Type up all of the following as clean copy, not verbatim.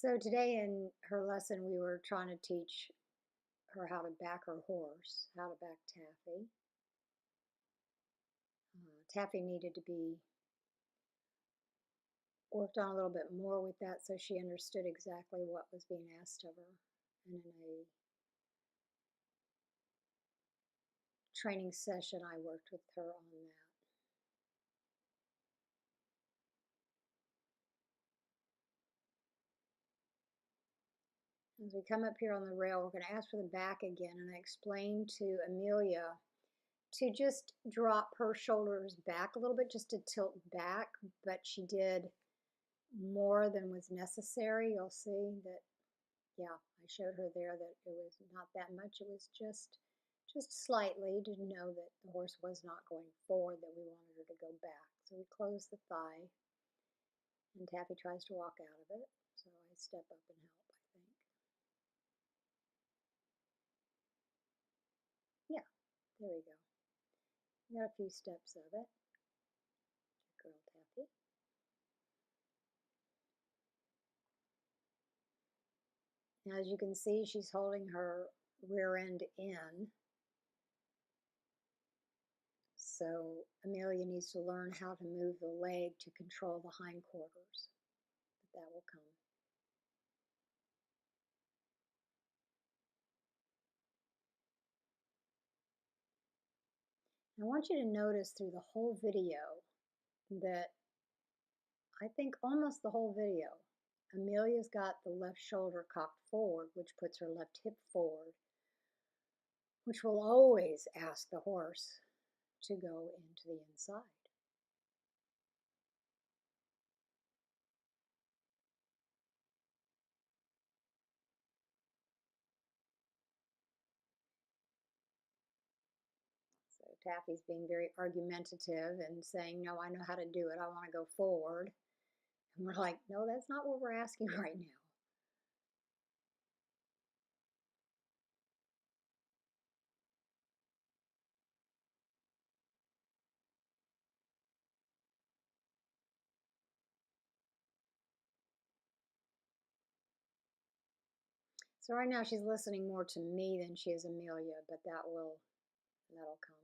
So today in her lesson, we were trying to teach her how to back her horse, how to back Taffy. Taffy needed to be worked on a little bit more with that so she understood exactly what was being asked of her. And in a training session, I worked with her on that. As we come up here on the rail, we're going to ask for the back again, and I explained to Amelia to just drop her shoulders back a little bit, just to tilt back, but she did more than was necessary. You'll see that, yeah, I showed her there that it was not that much. It was just slightly to know that the horse was not going forward, that we wanted her to go back. So we close the thigh, and Taffy tries to walk out of it. So I step up and help, I think. Yeah, there we go. We got a few steps of it. Good girl, Taffy. Now, as you can see, she's holding her rear end in. So Amelia needs to learn how to move the leg to control the hindquarters, but that will come. I want you to notice through the whole video that I think almost the whole video, Amelia's got the left shoulder cocked forward, which puts her left hip forward, which will always ask the horse to go into the inside. So Taffy's being very argumentative and saying, no, I know how to do it. I want to go forward. And we're like, no, that's not what we're asking right now. So right now she's listening more to me than she is Amelia, but that'll come.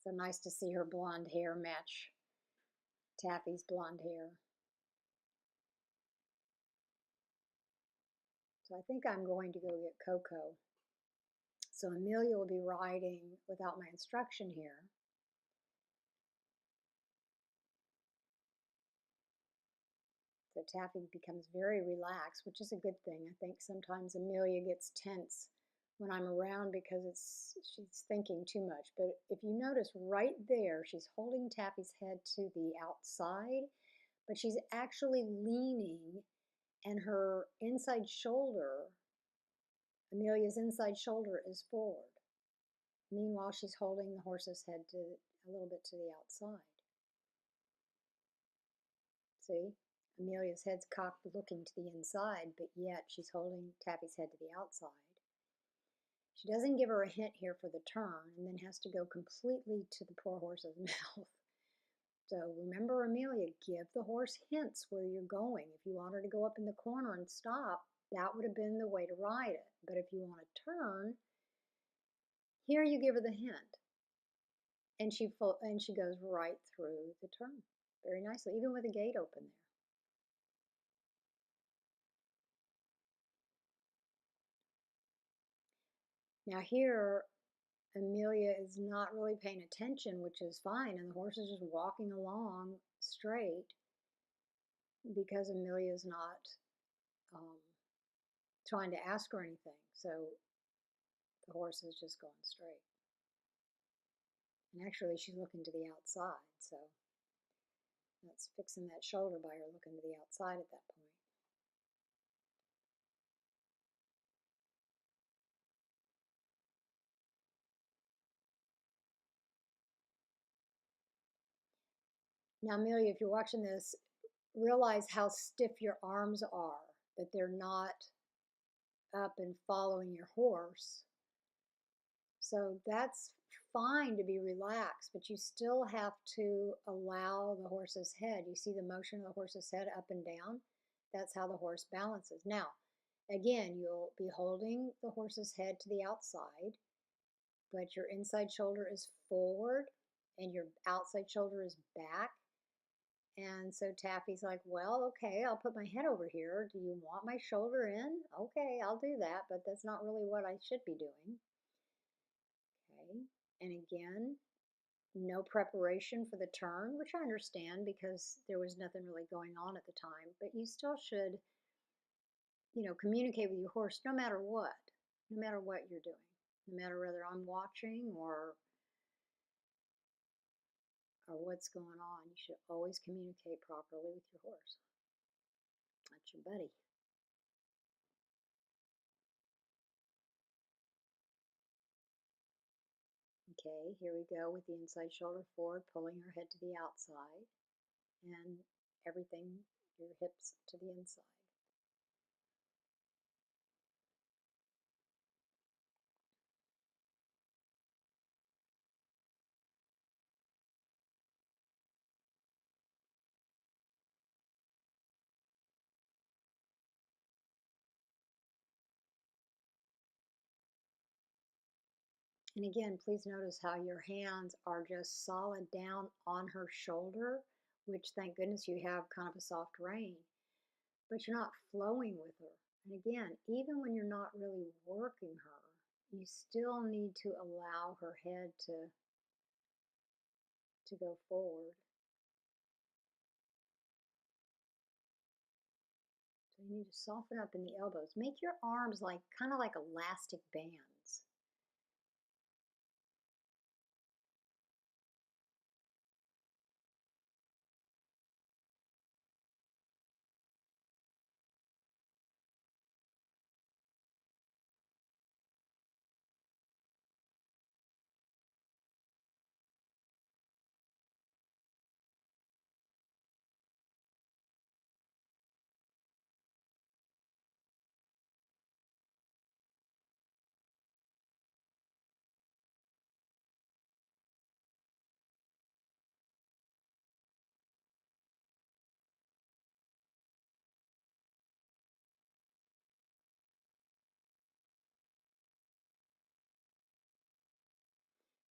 So nice to see her blonde hair match Taffy's blonde hair. So I think I'm going to go get Coco. So Amelia will be riding without my instruction here. So Taffy becomes very relaxed, which is a good thing. I think sometimes Amelia gets tense when I'm around because she's thinking too much. But if you notice right there, she's holding Taffy's head to the outside, but she's actually leaning, and her inside shoulder, Amelia's inside shoulder, is forward. Meanwhile, she's holding the horse's head a little bit to the outside. See? Amelia's head's cocked looking to the inside, but yet she's holding Taffy's head to the outside. She doesn't give her a hint here for the turn, and then has to go completely to the poor horse's mouth. So remember, Amelia, give the horse hints where you're going. If you want her to go up in the corner and stop, that would have been the way to ride it. But if you want to turn, here you give her the hint. And she goes right through the turn very nicely, even with the gate open there. Now here, Amelia is not really paying attention, which is fine, and the horse is just walking along straight because Amelia is not trying to ask her anything. So the horse is just going straight. And actually, she's looking to the outside, so that's fixing that shoulder by her looking to the outside at that point. Now, Amelia, if you're watching this, realize how stiff your arms are, that they're not up and following your horse. So that's fine to be relaxed, but you still have to allow the horse's head. You see the motion of the horse's head up and down? That's how the horse balances. Now, again, you'll be holding the horse's head to the outside, but your inside shoulder is forward and your outside shoulder is back. And so Taffy's like, well, okay, I'll put my head over here. Do you want my shoulder in? Okay, I'll do that, but that's not really what I should be doing. Okay, and again, no preparation for the turn, which I understand because there was nothing really going on at the time, but you still should, communicate with your horse no matter what, you're doing, no matter whether I'm watching or what's going on. You should always communicate properly with your horse. That's your buddy. Okay, here we go with the inside shoulder forward, pulling her head to the outside, and everything, your hips to the inside. And again, please notice how your hands are just solid down on her shoulder, which thank goodness you have kind of a soft rein, but you're not flowing with her. And again, even when you're not really working her, you still need to allow her head to go forward. So you need to soften up in the elbows. Make your arms like kind of like elastic bands.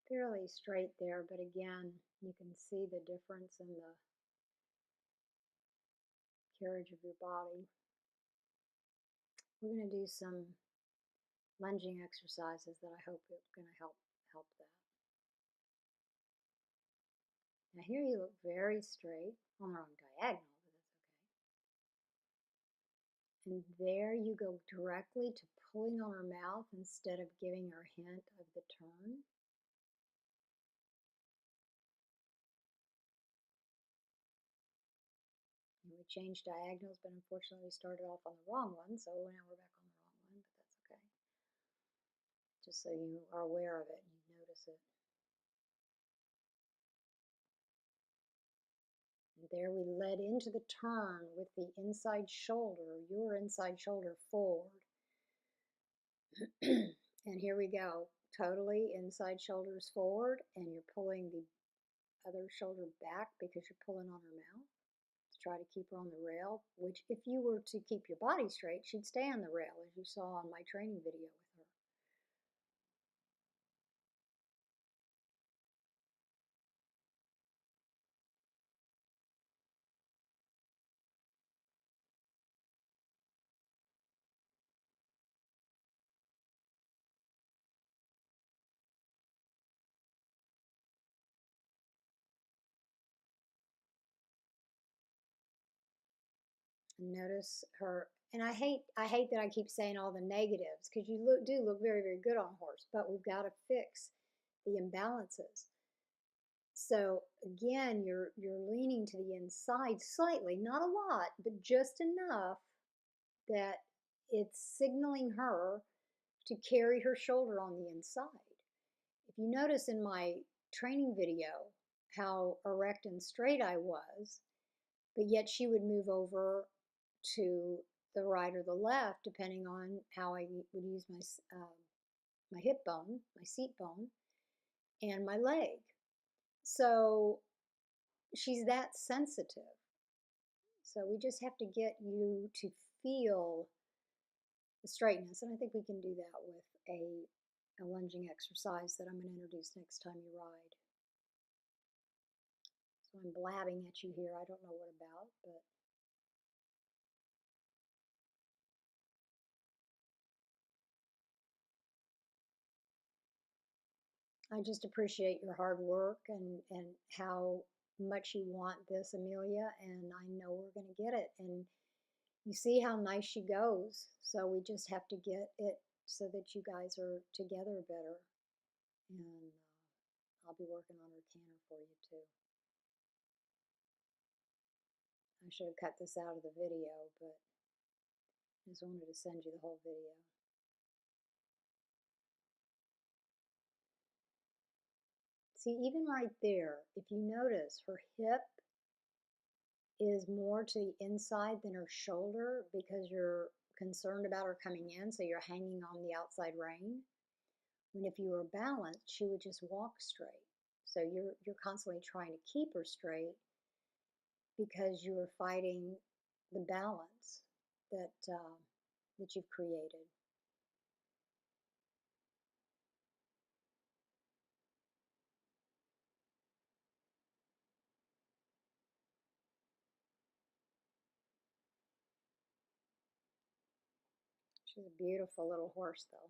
Fairly straight there, but again, you can see the difference in the carriage of your body. We're going to do some lunging exercises that I hope are going to help that. Now here you look very straight, on the wrong diagonal, but that's okay. And there you go directly to pulling on her mouth instead of giving her a hint of the turn. And we changed diagonals, but unfortunately we started off on the wrong one, so now we're back on the wrong one, but that's okay. Just so you are aware of it and you notice it. And there we led into the turn with the inside shoulder, your inside shoulder forward. And here we go, totally inside shoulders forward, and you're pulling the other shoulder back because you're pulling on her mouth to try to keep her on the rail, which if you were to keep your body straight, she'd stay on the rail, as you saw on my training video with her. Notice her, and I hate that I keep saying all the negatives because you do look very, very good on horse, but we've got to fix the imbalances. So again, you're leaning to the inside slightly, not a lot, but just enough that it's signaling her to carry her shoulder on the inside. If you notice in my training video how erect and straight I was, but yet she would move over to the right or the left depending on how I would use my my hip bone, my seat bone, and my leg. So she's that sensitive. So we just have to get you to feel the straightness. And I think we can do that with a lunging exercise that I'm going to introduce next time you ride. So I'm blabbing at you here. I don't know what about, but I just appreciate your hard work and how much you want this, Amelia, and I know we're going to get it. And you see how nice she goes. So we just have to get it so that you guys are together better. And I'll be working on her canter for you too. I should have cut this out of the video, but I just wanted to send you the whole video. See, even right there, if you notice, her hip is more to the inside than her shoulder because you're concerned about her coming in, so you're hanging on the outside rein. When if you were balanced, she would just walk straight. So you're constantly trying to keep her straight because you are fighting the balance that you've created. She's a beautiful little horse, though.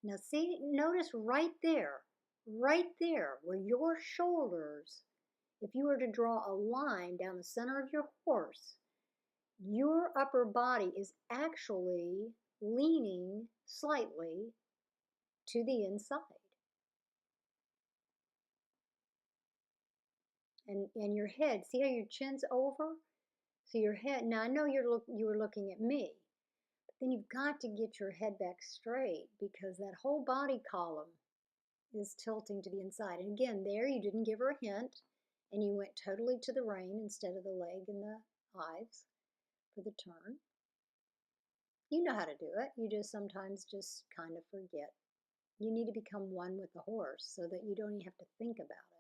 Now see, notice right there, where your shoulders, if you were to draw a line down the center of your horse, your upper body is actually leaning slightly to the inside. And your head, see how your chin's over? So your head, now I know you were looking at me, but then you've got to get your head back straight because that whole body column is tilting to the inside. And again, there you didn't give her a hint and you went totally to the rein instead of the leg and the eyes for the turn. You know how to do it. You just sometimes just kind of forget. You need to become one with the horse so that you don't even have to think about it.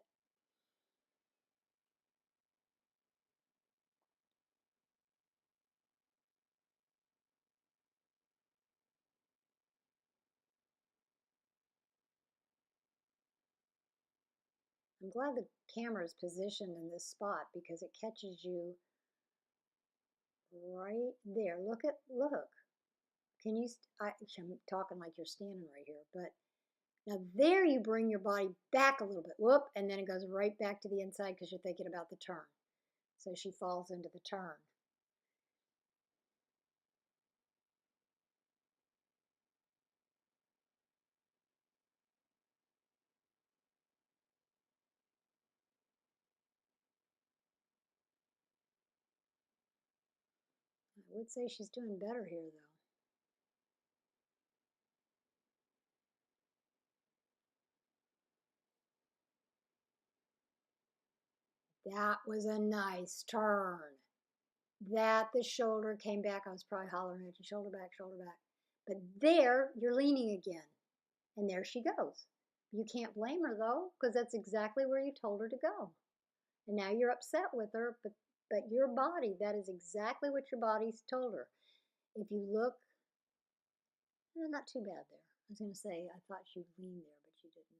I'm glad the camera is positioned in this spot because it catches you right there. Look. Can you, I'm talking like you're standing right here, but now there you bring your body back a little bit, whoop, and then it goes right back to the inside because you're thinking about the turn. So she falls into the turn. I would say she's doing better here though. That was a nice turn. That the shoulder came back. I was probably hollering at you, shoulder back, shoulder back. But there, you're leaning again. And there she goes. You can't blame her though, because that's exactly where you told her to go. And now you're upset with her, but your body, that is exactly what your body's told her. If you look, not too bad there. I was going to say, I thought she'd lean there, but she didn't.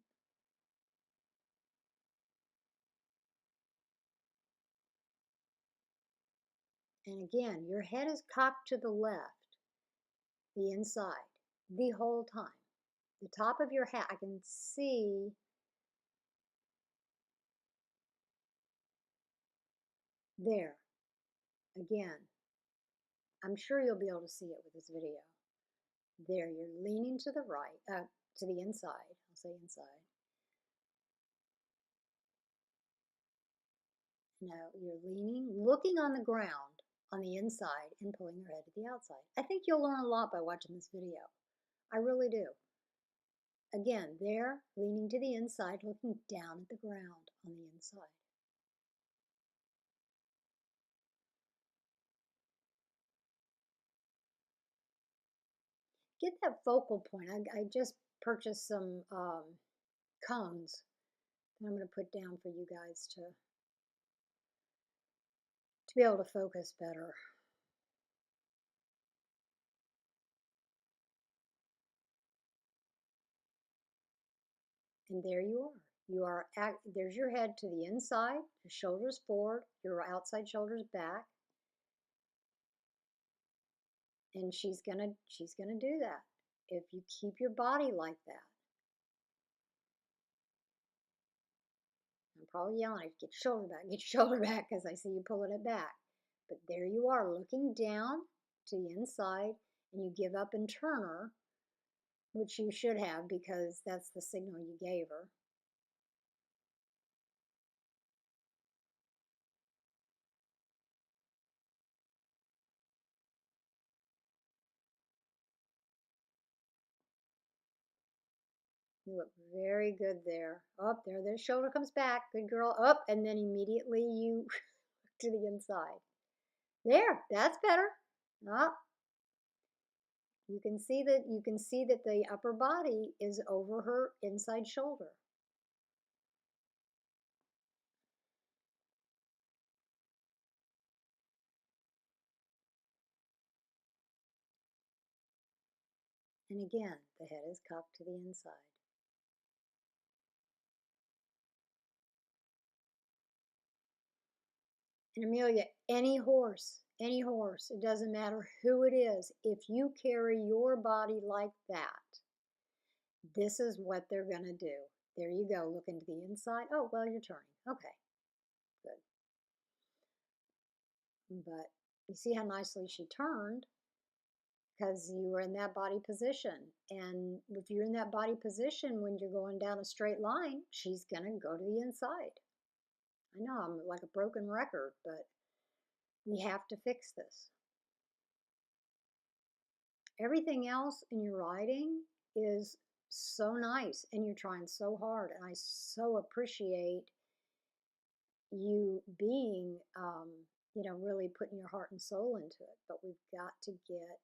And again, your head is cocked to the left, the inside, the whole time. The top of your hat, I can see there. Again, I'm sure you'll be able to see it with this video. There, you're leaning to the right, to the inside. I'll say inside. Now you're leaning, looking on the ground on the inside and pulling your head to the outside. I think you'll learn a lot by watching this video. I really do. Again, there, leaning to the inside, looking down at the ground on the inside. get that focal point. I just purchased some cones that I'm going to put down for you guys to be able to focus better. And there you are. There's your head to the inside, the shoulders forward, your outside shoulders back, and she's gonna do that if you keep your body like that. I'm probably yelling, get your shoulder back, get your shoulder back, because I see you pulling it back. But there you are, looking down to the inside, and you give up and turn her, which you should have because that's the signal you gave her. You look very good there. Up there, the shoulder comes back. Good girl. Up, and then immediately you to the inside. There, that's better. Up. You can see that the upper body is over her inside shoulder. And again, the head is cocked to the inside. And Amelia, any horse, it doesn't matter who it is, if you carry your body like that, this is what they're going to do. There you go, look into the inside. Oh, well, you're turning. Okay, good. But you see how nicely she turned because you were in that body position. And if you're in that body position when you're going down a straight line, she's going to go to the inside. I know I'm like a broken record, but we have to fix this. Everything else in your writing is so nice and you're trying so hard. And I so appreciate you being, really putting your heart and soul into it. But we've got to get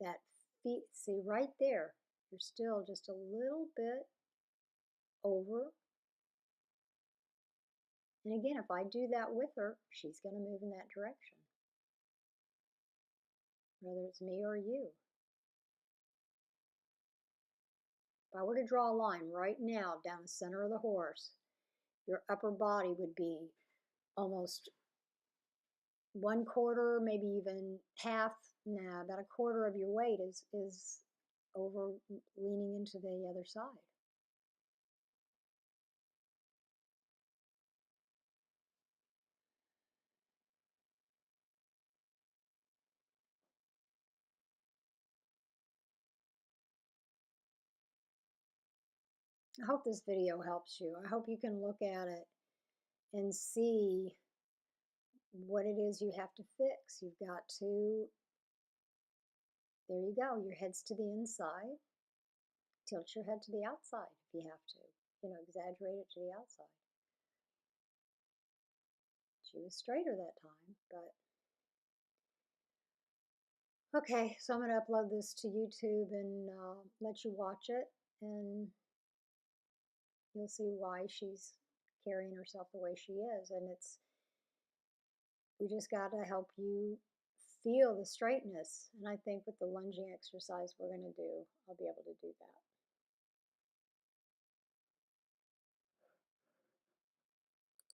that feet. See, right there, you're still just a little bit over. And again, if I do that with her, she's going to move in that direction, whether it's me or you. If I were to draw a line right now down the center of the horse, your upper body would be almost 1/4, maybe even half, nah, about 1/4 of your weight is over leaning into the other side. I hope this video helps you. I hope you can look at it and see what it is you have to fix. You've got to, there you go, your head's to the inside. Tilt your head to the outside if you have to. Exaggerate it to the outside. She was straighter that time, but okay, so I'm going to upload this to YouTube and let you watch it, and you'll see why she's carrying herself the way she is. And we just got to help you feel the straightness. And I think with the lunging exercise we're going to do, I'll be able to do that.